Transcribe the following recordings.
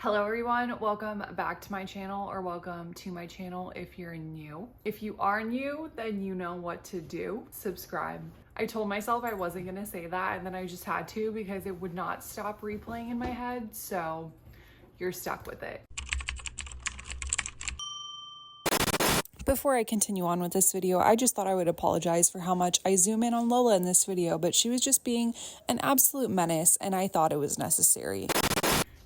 Hello everyone, welcome back to my channel, or welcome to my channel if you're new. If you are new, then you know what to do. Subscribe. I told myself I wasn't gonna say that, and then I just had to because it would not stop replaying in my head, so you're stuck with it. Before I continue on with this video, I just thought I would apologize for how much I zoom in on Lola in this video, but she was just being an absolute menace and I thought it was necessary.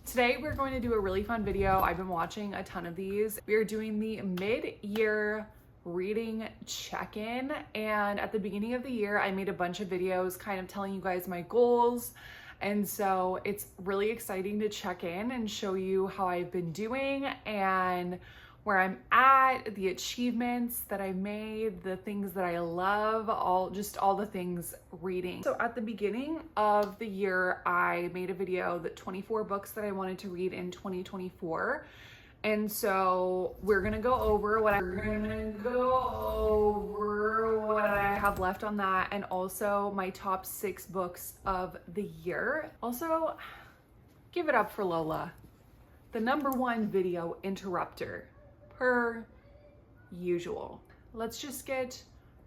Today we're going to do a really fun video. I've been watching a ton of these. We are doing the mid-year reading check-in, and at the beginning of the year I made a bunch of videos kind of telling you guys my goals, and so it's really exciting to check in and show you how I've been doing and where I'm at, the achievements that I made, the things that I love, all the things reading. So at the beginning of the year, I made a video that 24 books that I wanted to read in 2024. And so we're gonna go over what I have left on that, and also my top 6 books of the year. Also, give it up for Lola, the #1 video interrupter. Per usual. Let's just get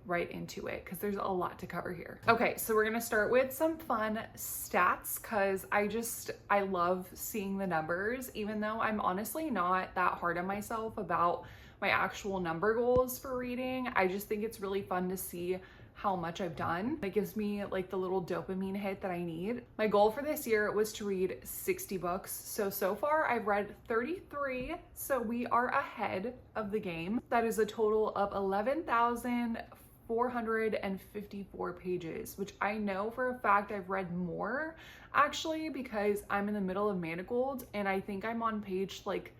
right into it because there's a lot to cover here. Okay, so we're gonna start with some fun stats because I love seeing the numbers, even though I'm honestly not that hard on myself about my actual number goals for reading. I just think it's really fun to see how much I've done. It gives me like the little dopamine hit that I need. My goal for this year was to read 60 books. So far I've read 33, so we are ahead of the game. That is a total of 11,454 pages, which I know for a fact I've read more actually because I'm in the middle of Manacled and I think I'm on page like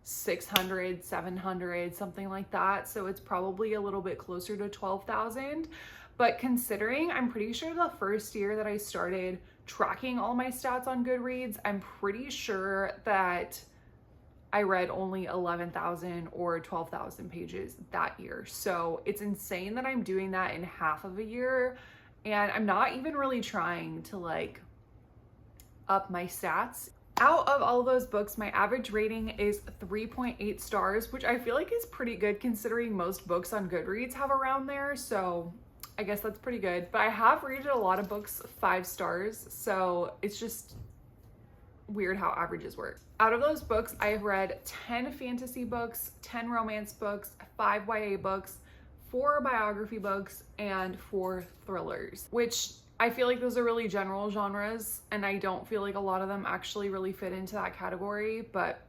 600, 700, something like that. So it's probably a little bit closer to 12,000. But considering I'm pretty sure the first year that I started tracking all my stats on Goodreads, I'm pretty sure that I read only 11,000 or 12,000 pages that year. So it's insane that I'm doing that in half of a year. And I'm not even really trying to like up my stats. Out of all of those books, my average rating is 3.8 stars, which I feel like is pretty good considering most books on Goodreads have around there. So I guess that's pretty good. But I have rated a lot of books 5 stars. So it's just weird how averages work. Out of those books, I have read 10 fantasy books, 10 romance books, 5 YA books, 4 biography books, and 4 thrillers, which I feel like those are really general genres, and I don't feel like a lot of them actually really fit into that category, but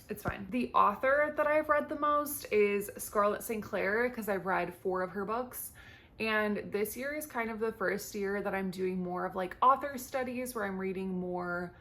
it's fine. The author that I've read the most is Scarlett St. Clair because I've read 4 of her books, and this year is kind of the first year that I'm doing more of like author studies where I'm reading more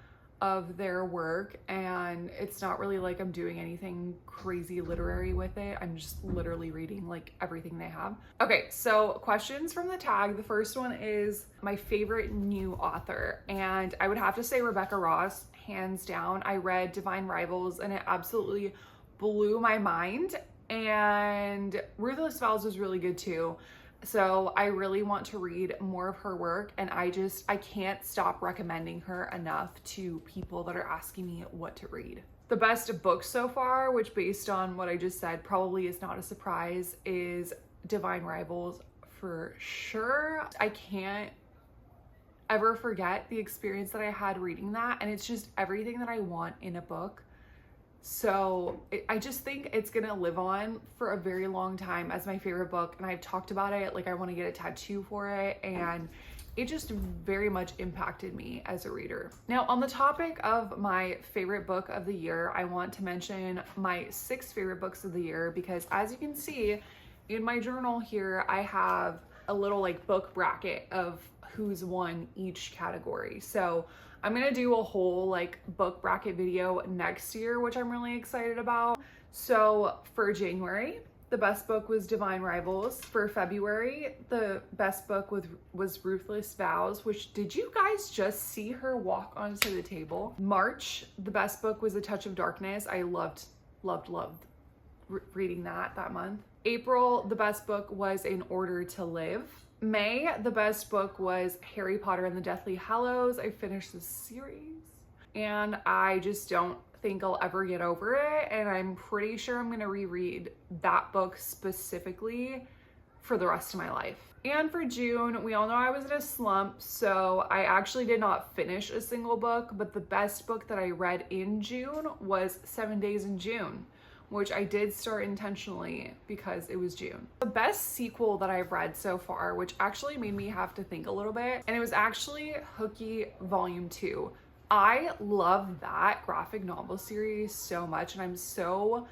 of their work, and it's not really like I'm doing anything crazy literary with it. I'm just literally reading like everything they have. Okay, so questions from the tag. The first one is my favorite new author, and I would have to say Rebecca Ross, hands down. I read Divine Rivals and it absolutely blew my mind, and Ruthless Vows was really good too. So I really want to read more of her work, and I can't stop recommending her enough to people that are asking me what to read. The best book so far, which based on what I just said probably is not a surprise, is Divine Rivals for sure. I can't ever forget the experience that I had reading that, and it's just everything that I want in a book. So I just think it's gonna live on for a very long time as my favorite book, and I've talked about it, like I want to get a tattoo for it, and it just very much impacted me as a reader. Now, on the topic of my favorite book of the year, I want to mention my 6 favorite books of the year because as you can see in my journal here, I have a little like book bracket of who's won each category. So I'm gonna do a whole like book bracket video next year, which I'm really excited about. So for January, the best book was Divine Rivals. For February, the best book was Ruthless Vows, which did you guys just see her walk onto the table? March, the best book was A Touch of Darkness. I loved reading that month. April, the best book was In Order to Live. May, the best book was Harry Potter and the Deathly Hallows. I finished the series and I just don't think I'll ever get over it, and I'm pretty sure I'm gonna reread that book specifically for the rest of my life. And for June, we all know I was in a slump, so I actually did not finish a single book, but the best book that I read in June was 7 Days in June, which I did start intentionally because it was June. The best sequel that I've read so far, which actually made me have to think a little bit, and it was actually Hooky Volume 2. I love that graphic novel series so much, and I'm so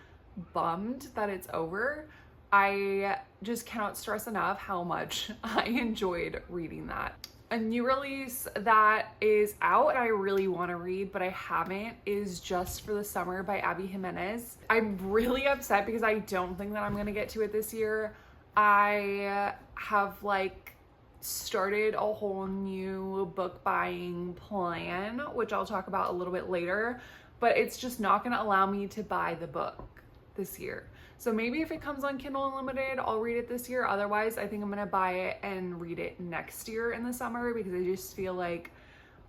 bummed that it's over. I just cannot stress enough how much I enjoyed reading that. A new release that is out and I really want to read, but I haven't, is Just for the Summer by Abby Jimenez. I'm really upset because I don't think that I'm going to get to it this year. I have like started a whole new book buying plan, which I'll talk about a little bit later, but it's just not going to allow me to buy the book this year. So maybe if it comes on Kindle Unlimited, I'll read it this year. Otherwise, I think I'm gonna buy it and read it next year in the summer, because I just feel like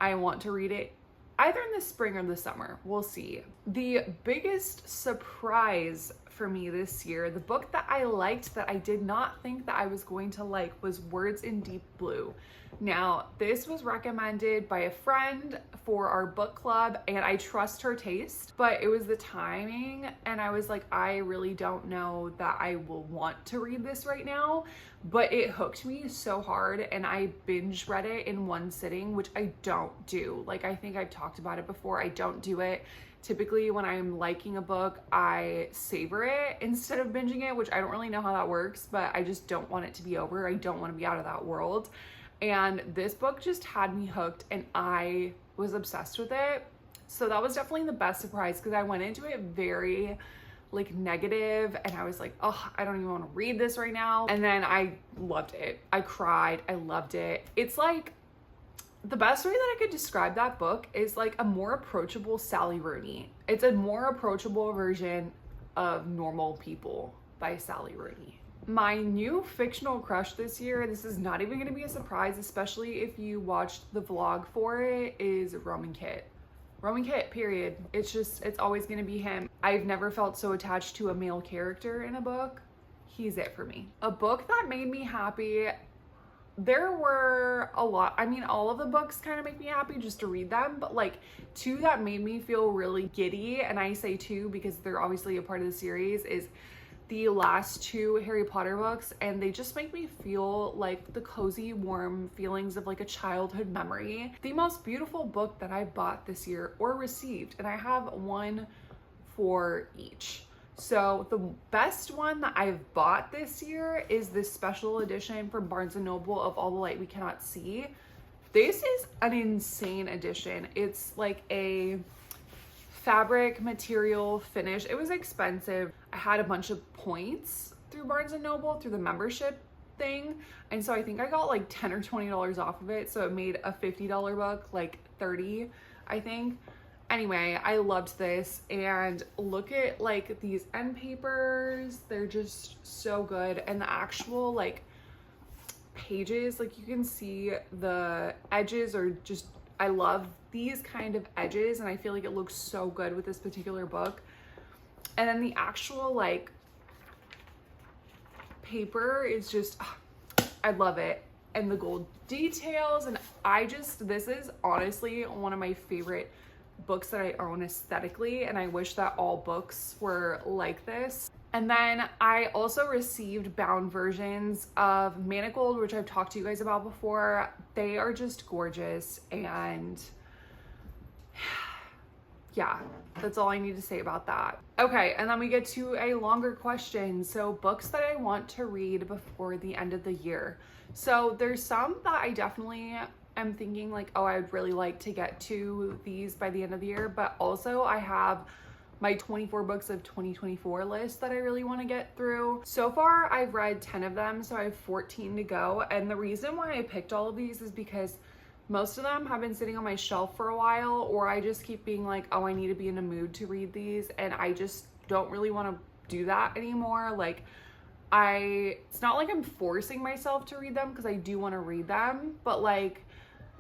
I want to read it either in the spring or the summer. We'll see. The biggest surprise for me this year, the book that I liked that I did not think that I was going to like, was Words in Deep Blue. Now, this was recommended by a friend for our book club, and I trust her taste, but it was the timing, and I was like, I really don't know that I will want to read this right now, but it hooked me so hard, and I binge read it in one sitting, which I don't do. Like, I think I've talked about it before. I don't do it. Typically, when I'm liking a book, I savor it instead of binging it, which I don't really know how that works, but I just don't want it to be over. I don't want to be out of that world. And this book just had me hooked, and I was obsessed with it. So that was definitely the best surprise, because I went into it very like negative, and I was like, oh, I don't even want to read this right now. And then I loved it. I cried. I loved it. It's like, the best way that I could describe that book is like a more approachable Sally Rooney. It's a more approachable version of Normal People by Sally Rooney. My new fictional crush this year, this is not even going to be a surprise, especially if you watched the vlog for it, is Roman Kit. Roman Kit, period. It's always going to be him. I've never felt so attached to a male character in a book. He's it for me. A book that made me happy, there were a lot. I mean, all of the books kind of make me happy just to read them, but like two that made me feel really giddy, and I say two because they're obviously a part of the series, is the last two Harry Potter books, and they just make me feel like the cozy, warm feelings of like a childhood memory. The most beautiful book that I bought this year or received, and I have one for each. So the best one that I've bought this year is this special edition from Barnes & Noble of All the Light We Cannot See. This is an insane edition. It's like a fabric material finish. It was expensive. I had a bunch of points through Barnes & Noble through the membership thing, and so I think I got like $10 or $20 off of it, so it made a $50 book like $30, I think. Anyway, I loved this, and look at like these end papers. They're just so good, and the actual like pages, like you can see the edges are just, I love these kind of edges, and I feel like it looks so good with this particular book. And then the actual like paper is just, I love it. And the gold details, and this is honestly one of my favorite books that I own aesthetically, and I wish that all books were like this. And then I also received bound versions of Manacled, which I've talked to you guys about before. They are just gorgeous, and yeah, that's all I need to say about that. Okay, and then we get to a longer question. So books that I want to read before the end of the year. So there's some that I definitely am thinking like, oh, I would really like to get to these by the end of the year, but also I have my 24 books of 2024 list that I really want to get through. So far, I've read 10 of them, so I have 14 to go. And the reason why I picked all of these is because most of them have been sitting on my shelf for a while, or I just keep being like, oh, I need to be in a mood to read these, and I just don't really want to do that anymore. Like, it's not like I'm forcing myself to read them, because I do want to read them, but like,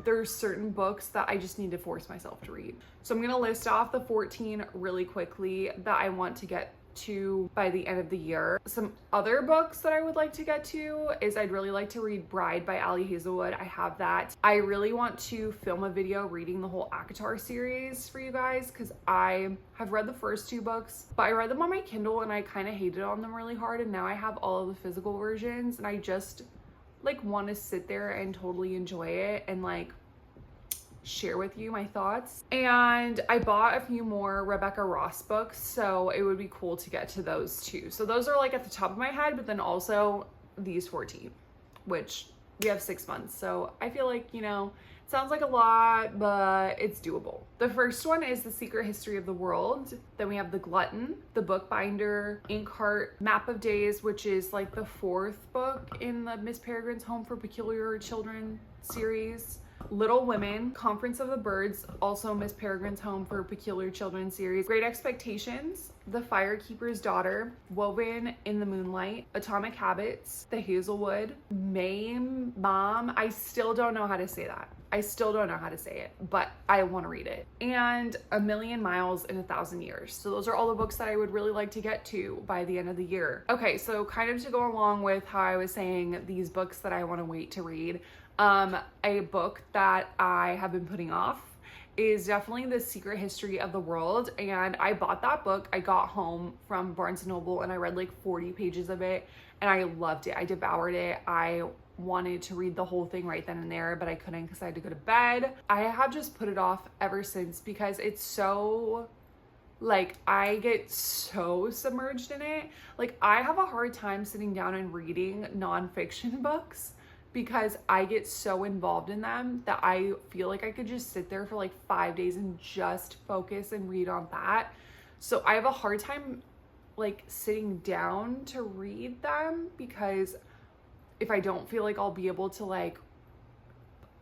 there's certain books that I just need to force myself to read. So I'm gonna list off the 14 really quickly that I want to get to by the end of the year. Some other books that I would like to get to is I'd really like to read Bride by Ali Hazelwood. I have that. I really want to film a video reading the whole ACOTAR series for you guys because I have read the first 2 books, but I read them on my Kindle and I kind of hated on them really hard, and now I have all of the physical versions and I just like want to sit there and totally enjoy it and like share with you my thoughts. And I bought a few more Rebecca Ross books, so it would be cool to get to those too. So those are like at the top of my head, but then also these 14, which we have 6 months. So I feel like, you know, it sounds like a lot, but it's doable. The first one is The Secret History of the World. Then we have The Glutton, The Bookbinder, Inkheart, Map of Days, which is like the 4th book in the Miss Peregrine's Home for Peculiar Children series. Little Women, Conference of the Birds, also Miss Peregrine's Home for Peculiar Children series. Great Expectations, The Firekeeper's Daughter, Woven in the Moonlight, Atomic Habits, The Hazelwood, Mom, I still don't know how to say that. I still don't know how to say it, but I want to read it. And A Million Miles in 1,000 Years. So those are all the books that I would really like to get to by the end of the year. Okay, so kind of to go along with how I was saying these books that I want to wait to read, a book that I have been putting off is definitely The Secret History of the World. And I bought that book. I got home from Barnes & Noble and I read like 40 pages of it and I loved it. I devoured it. I wanted to read the whole thing right then and there, but I couldn't because I had to go to bed. I have just put it off ever since because it's so, like, I get so submerged in it. Like, I have a hard time sitting down and reading nonfiction books because I get so involved in them that I feel like I could just sit there for like 5 days and just focus and read on that. So I have a hard time like sitting down to read them because if I don't feel like I'll be able to like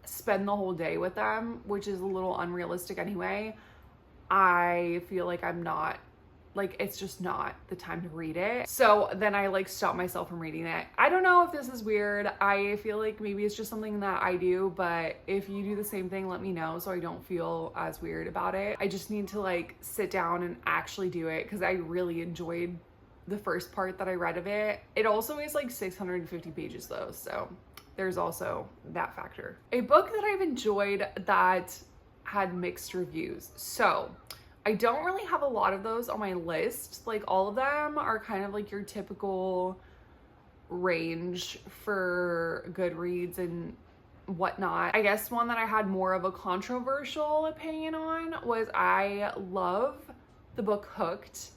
spend the whole day with them, which is a little unrealistic anyway, I feel like I'm not, like, it's just not the time to read it. So then I like stop myself from reading it. I don't know if this is weird. I feel like maybe it's just something that I do, but if you do the same thing, let me know so I don't feel as weird about it. I just need to like sit down and actually do it because I really enjoyed the first part that I read of it. It also is like 650 pages though, so there's also that factor. A book that I've enjoyed that had mixed reviews. So I don't really have a lot of those on my list. Like, all of them are kind of like your typical range for Goodreads and whatnot. I guess one that I had more of a controversial opinion on was I love the book Hooked,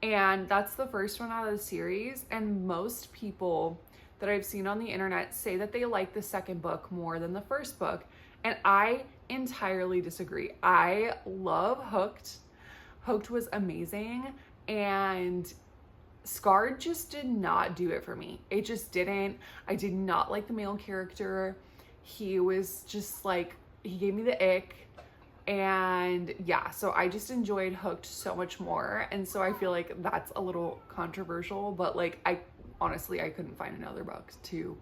and that's the first one out of the series, and most people that I've seen on the internet say that they like the second book more than the first book, and I entirely disagree. I love Hooked. Hooked was amazing, and Scarred just did not do it for me. It just didn't. I did not like the male character. He was just like, he gave me the ick. And yeah, so I just enjoyed Hooked so much more. And so I feel like that's a little controversial, but like, I honestly couldn't find another book to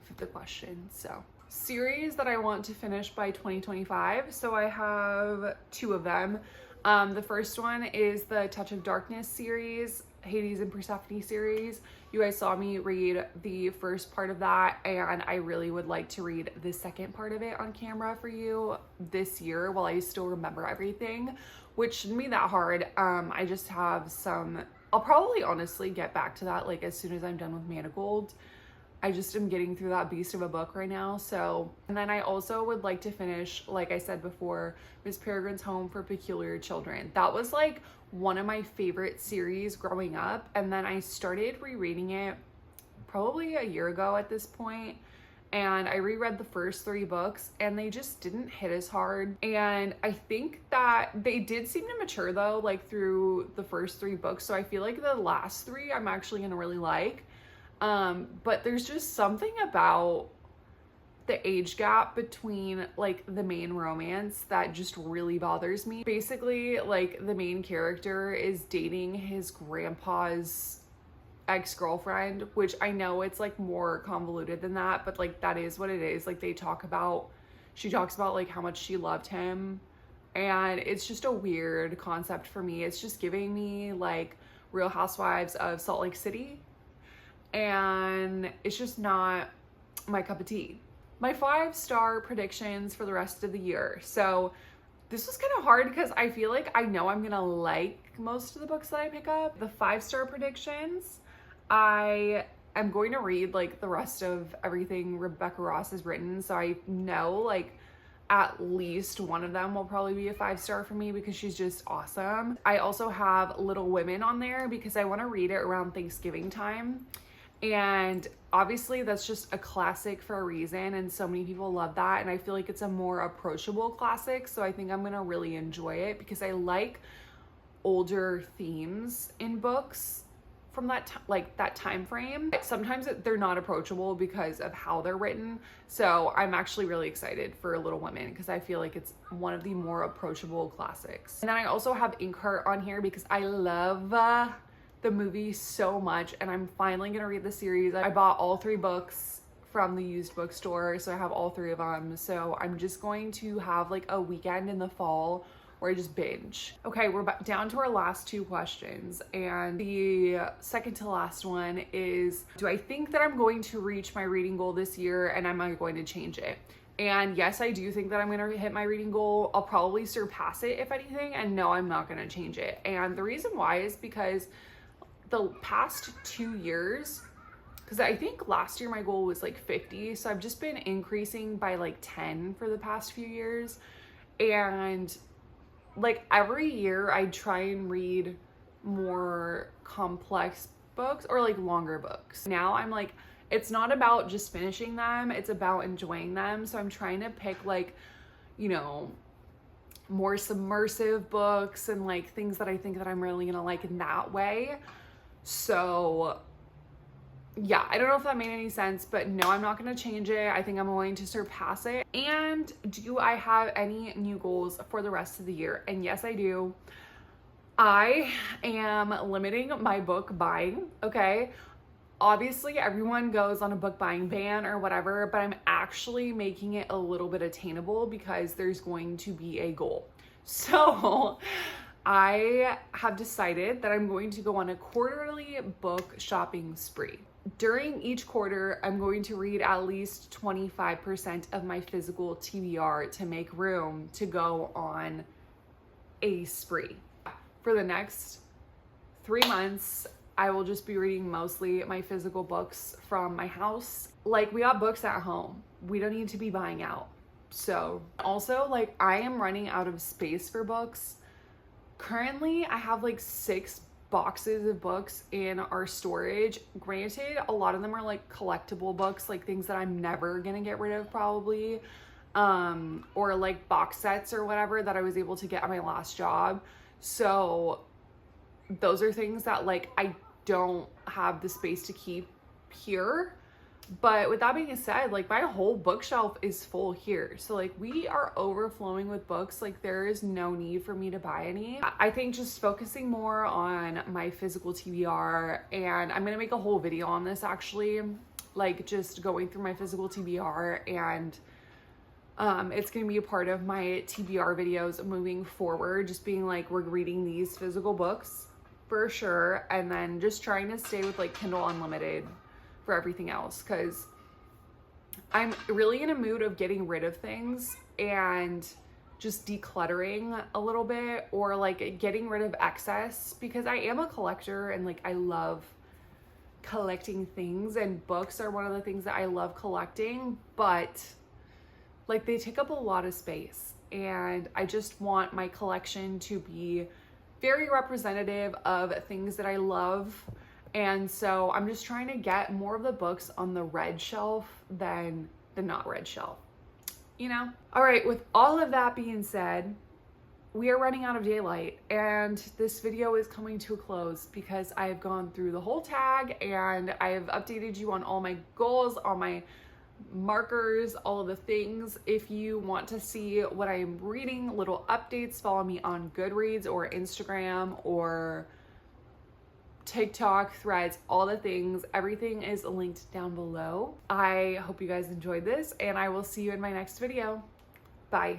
fit the question. So series that I want to finish by 2025. So I have 2 of them. The first one is the Touch of Darkness series, Hades and Persephone series. You guys saw me read the first part of that, and I really would like to read the second part of it on camera for you this year while I still remember everything, which shouldn't be that hard. I just have some, I'll probably honestly get back to that like as soon as I'm done with Manacled. I just am getting through that beast of a book right now. So, and then I also would like to finish, like I said before, Miss Peregrine's Home for Peculiar Children. That was like one of my favorite series growing up. And then I started rereading it probably a year ago at this point. And I reread the first 3 books and they just didn't hit as hard. And I think that they did seem to mature though, like through the first 3 books. So I feel like the last 3 I'm actually gonna really like. But there's just something about the age gap between like the main romance that just really bothers me. Basically, like the main character is dating his grandpa's ex-girlfriend, which I know it's like more convoluted than that, but like that is what it is. Like they talk about she talks about like how much she loved him, and it's just a weird concept for me. It's just giving me like Real Housewives of Salt Lake City, and it's just not my cup of tea. My 5-star predictions for the rest of the year. So this was kind of hard because I feel like I know I'm gonna like most of the books that I pick up. The 5-star predictions, I am going to read like the rest of everything Rebecca Ross has written, so I know like at least one of them will probably be a 5-star for me because she's just awesome. I also have Little Women on there because I want to read it around Thanksgiving time, and obviously that's just a classic for a reason, and so many people love that, and I feel like it's a more approachable classic, so I think I'm gonna really enjoy it because I like older themes in books from that that time frame. Sometimes they're not approachable because of how they're written, so I'm actually really excited for Little Women because I feel like it's one of the more approachable classics. And then I also have Inkheart on here because I love the movie so much, and I'm finally gonna read the series. I bought all 3 books from the used bookstore, so I have all 3 of them. So I'm just going to have like a weekend in the fall where I just binge. Okay, we're down to our last 2 questions, and the second to last one is, do I think that I'm going to reach my reading goal this year, and am I going to change it? And yes, I do think that I'm gonna hit my reading goal. I'll probably surpass it if anything, and no, I'm not gonna change it. And the reason why is because the past 2 years, because I think last year my goal was like 50, so I've just been increasing by like 10 for the past few years. And like every year I try and read more complex books or like longer books. Now I'm like, it's not about just finishing them, it's about enjoying them. So I'm trying to pick like, you know, more submersive books and like things that I think that I'm really gonna like in that way. So yeah, I don't know if that made any sense, but no, I'm not going to change it. I think I'm going to surpass it. And do I have any new goals for the rest of the year? And yes, I do. I am limiting my book buying, okay? Obviously, everyone goes on a book buying ban or whatever, but I'm actually making it a little bit attainable because there's going to be a goal. So I have decided that I'm going to go on a quarterly book shopping spree. During each quarter, I'm going to read at least 25% of my physical TBR to make room to go on a spree. For the next 3 months, I will just be reading mostly my physical books from my house. Like, we got books at home. We don't need to be buying out. So also, like, I am running out of space for books. Currently, I have like 6 boxes of books in our storage. Granted, a lot of them are like collectible books, like things that I'm never gonna get rid of probably, or like box sets or whatever that I was able to get at my last job. So those are things that like I don't have the space to keep here. But with that being said, like my whole bookshelf is full here. So like we are overflowing with books. Like there is no need for me to buy any. I think just focusing more on my physical TBR, and I'm gonna make a whole video on this actually, like just going through my physical TBR, and it's gonna be a part of my TBR videos moving forward, just being like, we're reading these physical books for sure, and then just trying to stay with like Kindle Unlimited for everything else, because I'm really in a mood of getting rid of things and just decluttering a little bit, or like getting rid of excess, because I am a collector and like I love collecting things, and books are one of the things that I love collecting, but like they take up a lot of space, and I just want my collection to be very representative of things that I love. And so I'm just trying to get more of the books on the red shelf than the not red shelf, you know? All right, with all of that being said, we are running out of daylight, and this video is coming to a close because I have gone through the whole tag and I have updated you on all my goals, all my markers, all of the things. If you want to see what I am reading, little updates, follow me on Goodreads or Instagram or TikTok, Threads, all the things. Everything is linked down below. I hope you guys enjoyed this, and I will see you in my next video. Bye.